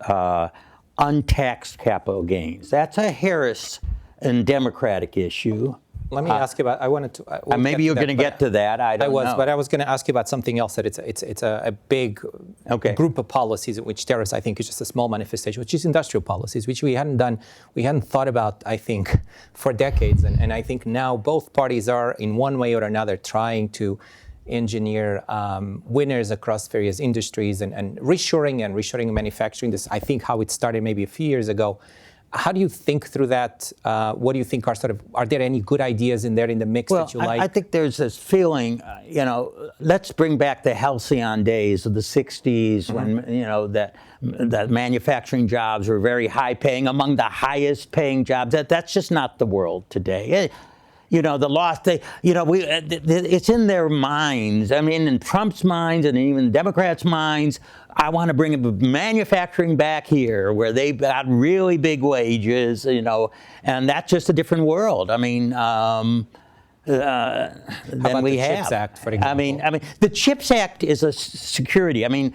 untaxed capital gains. That's a Harris and Democratic issue. Let me ask you about. I wanted to. We'll maybe you're going to get to that. I don't know. But I was going to ask you about something else. That it's a big group of policies in which tariffs, I think, is just a small manifestation, which is industrial policies, which we hadn't thought about, I think, for decades. And I think now both parties are, in one way or another, trying to engineer winners across various industries and reshoring manufacturing. This, I think, how it started maybe a few years ago. How do you think through that? What do you think are there any good ideas in there in the mix that you like? I think there's this feeling, let's bring back the halcyon days of the 60s when, that manufacturing jobs were very high paying, among the highest paying jobs. That's just not the world today. The loss, it's in their minds. I mean, in Trump's minds and even Democrats' minds, I want to bring manufacturing back here where they've got really big wages, and that's just a different world. I mean, than we have. CHIPS Act, for example? I mean, the CHIPS Act is a security. I mean,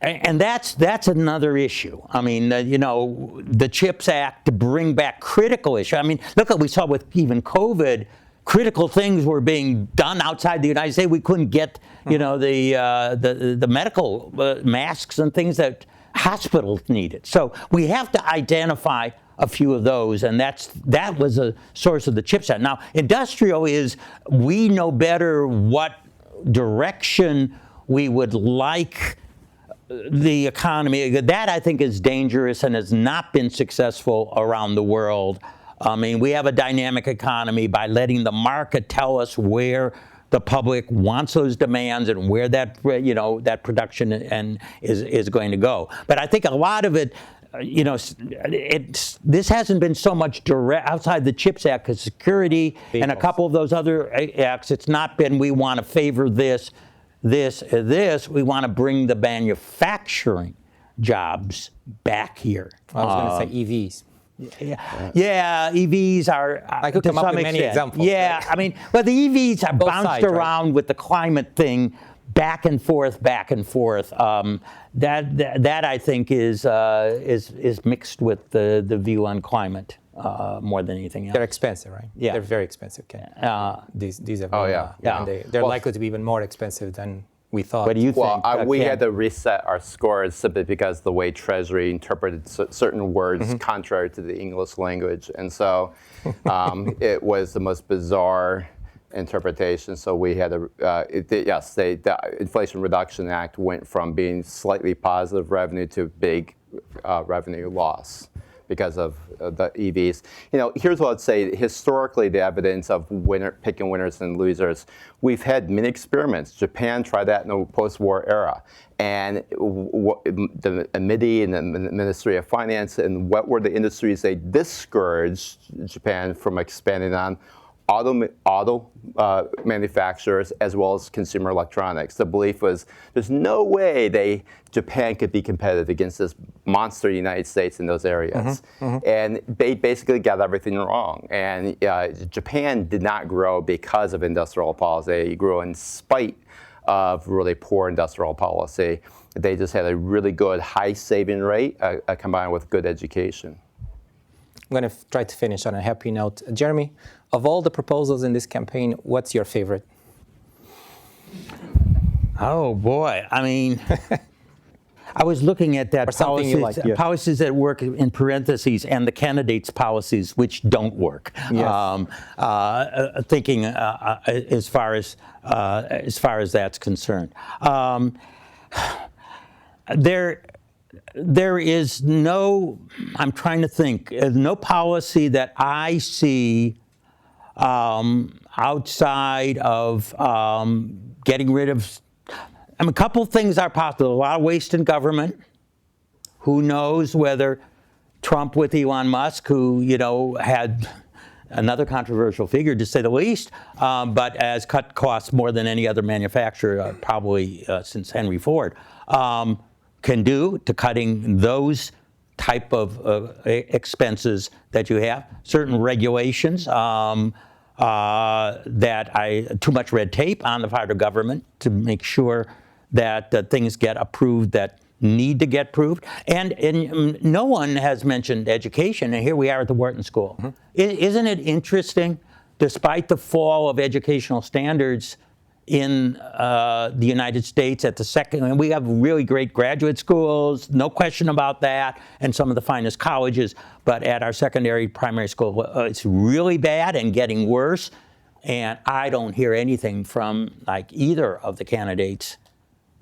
and that's another issue. I mean, the CHIPS Act to bring back critical issues. I mean, look what we saw with even COVID. Critical things were being done outside the United States. We couldn't get, the medical masks and things that hospitals needed. So we have to identify a few of those, and that was a source of the CHIPS Act. Now, industrial is we know better what direction we would like the economy. That, I think, is dangerous and has not been successful around the world. I mean, we have a dynamic economy by letting the market tell us where the public wants those demands and where that production is going to go. But I think a lot of it, this hasn't been so much direct outside the CHIPS Act, because security and a couple of those other acts. It's not been we want to favor this. We want to bring the manufacturing jobs back here. I was going to say EVs. Yeah, EVs are. I could come up with many examples. Yeah, right? I mean, but the EVs are bounced around with the climate thing, back and forth. That I think is mixed with the view on climate more than anything else. They're expensive, right? Yeah, they're very expensive. These are. Yeah. They're likely to be even more expensive than we thought. What do you think? We had to reset our scores simply because the way Treasury interpreted certain words contrary to the English language. And so it was the most bizarre interpretation. So we had the Inflation Reduction Act went from being slightly positive revenue to big revenue loss because of the EVs. Here's what I'd say. Historically, the evidence of picking winners and losers, we've had many experiments. Japan tried that in the post-war era. And the MIDI and the Ministry of Finance, and what were the industries they discouraged Japan from expanding on? auto manufacturers as well as consumer electronics. The belief was there's no way Japan could be competitive against this monster United States in those areas. And they basically got everything wrong. And Japan did not grow because of industrial policy. It grew in spite of really poor industrial policy. They just had a really good high saving rate combined with good education. I'm going to try to finish on a happy note. Jeremy, of all the proposals in this campaign, what's your favorite? Oh, boy. I mean, I was looking at that policies that work in parentheses and the candidates' policies which don't work. Yes. Thinking as far as that's concerned, there is no. I'm trying to think. No policy that I see outside of getting rid of. I mean, a couple things are possible. A lot of waste in government. Who knows whether Trump with Elon Musk, who had another controversial figure to say the least, but has cut costs more than any other manufacturer probably since Henry Ford, can do to cutting those type of expenses that you have. Certain regulations too much red tape on the part of government to make sure that things get approved that need to get approved. And no one has mentioned education, and here we are at the Wharton School. Isn't it interesting, despite the fall of educational standards in the United States at the second, and we have really great graduate schools, no question about that, and some of the finest colleges, but at our secondary primary school, it's really bad and getting worse, and I don't hear anything from either of the candidates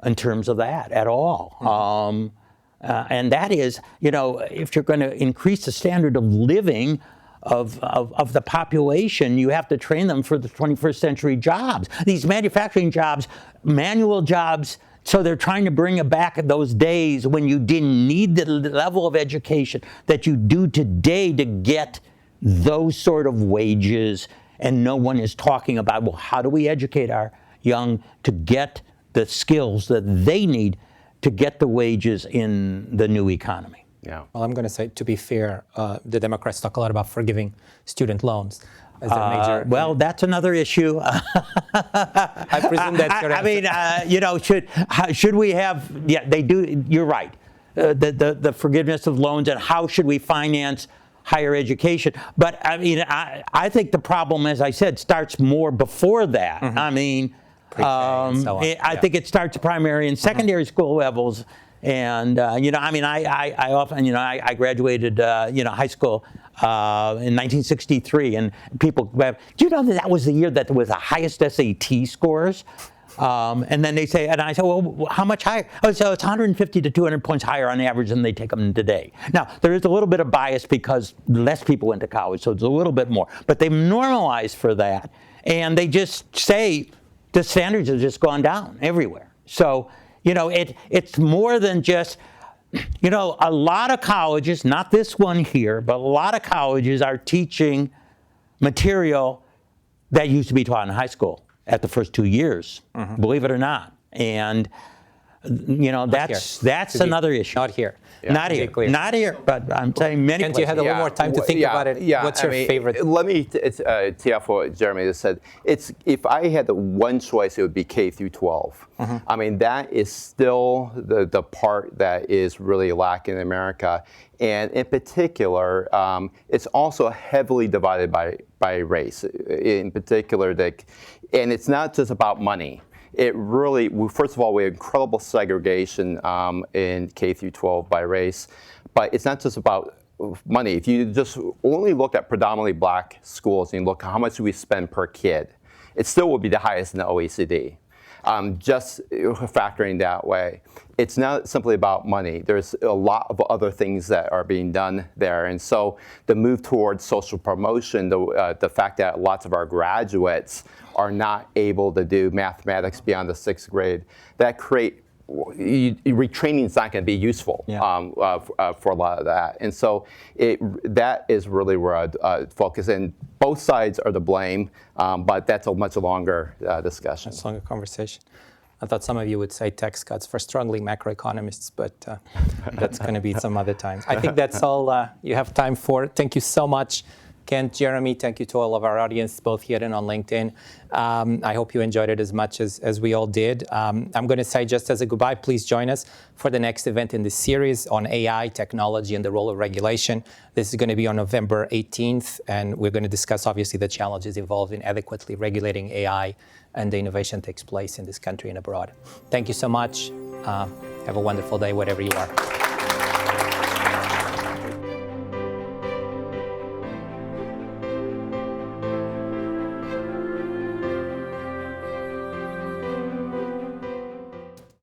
in terms of that at all. And that is, if you're going to increase the standard of living of the population, you have to train them for the 21st century jobs. These manufacturing jobs, manual jobs, so they're trying to bring back those days when you didn't need the level of education that you do today to get those sort of wages. And no one is talking about, well, how do we educate our young to get the skills that they need to get the wages in the new economy? Yeah. Well, I'm going to say, to be fair, the Democrats talk a lot about forgiving student loans as their major. Well, that's another issue. I presume that's your answer. I mean, should we have? Yeah, they do. You're right. The forgiveness of loans and how should we finance higher education? But I mean, I think the problem, as I said, starts more before that. I mean. And so on. I think it starts at primary and secondary school levels, and I mean, I often, I graduated, high school in 1963, and people, do you know that was the year that there was the highest SAT scores? And then they say, and I say, well, how much higher? Oh, so it's 150 to 200 points higher on average than they take them today. Now, there is a little bit of bias because less people went to college, so it's a little bit more, but they've normalized for that, and they just say, the standards have just gone down everywhere. So, it's more than just, a lot of colleges, not this one here, but a lot of colleges are teaching material that used to be taught in high school at the first 2 years, believe it or not. And, that's another issue. Not here. Yeah. Not here. Not here, but I'm saying many And you had a little more time to think about it. Yeah, What's your favorite? Let me tee off what Jeremy just said. If I had the one choice, it would be K through 12. I mean, that is still the part that is really lacking in America. And in particular, it's also heavily divided by race. In particular, and it's not just about money. It really, first of all, we have incredible segregation in K through 12 by race, but it's not just about money. If you just only look at predominantly black schools and you look at how much we spend per kid, it still would be the highest in the OECD. Just factoring that way. It's not simply about money. There's a lot of other things that are being done there. And so the move towards social promotion, the fact that lots of our graduates are not able to do mathematics beyond the 6th grade, that create retraining is not going to be useful for a lot of that. And so that is really where I'd focus. And both sides are to blame, but that's a much longer discussion. It's a longer conversation. I thought some of you would say tax cuts for struggling macroeconomists, but that's going to be some other time. I think that's all you have time for. Thank you so much, Kent, Jeremy. Thank you to all of our audience, both here and on LinkedIn. I hope you enjoyed it as much as we all did. I'm going to say just as a goodbye, please join us for the next event in this series on AI, technology, and the role of regulation. This is going to be on November 18th, and we're going to discuss, obviously, the challenges involved in adequately regulating AI and the innovation takes place in this country and abroad. Thank you so much. Have a wonderful day, wherever you are.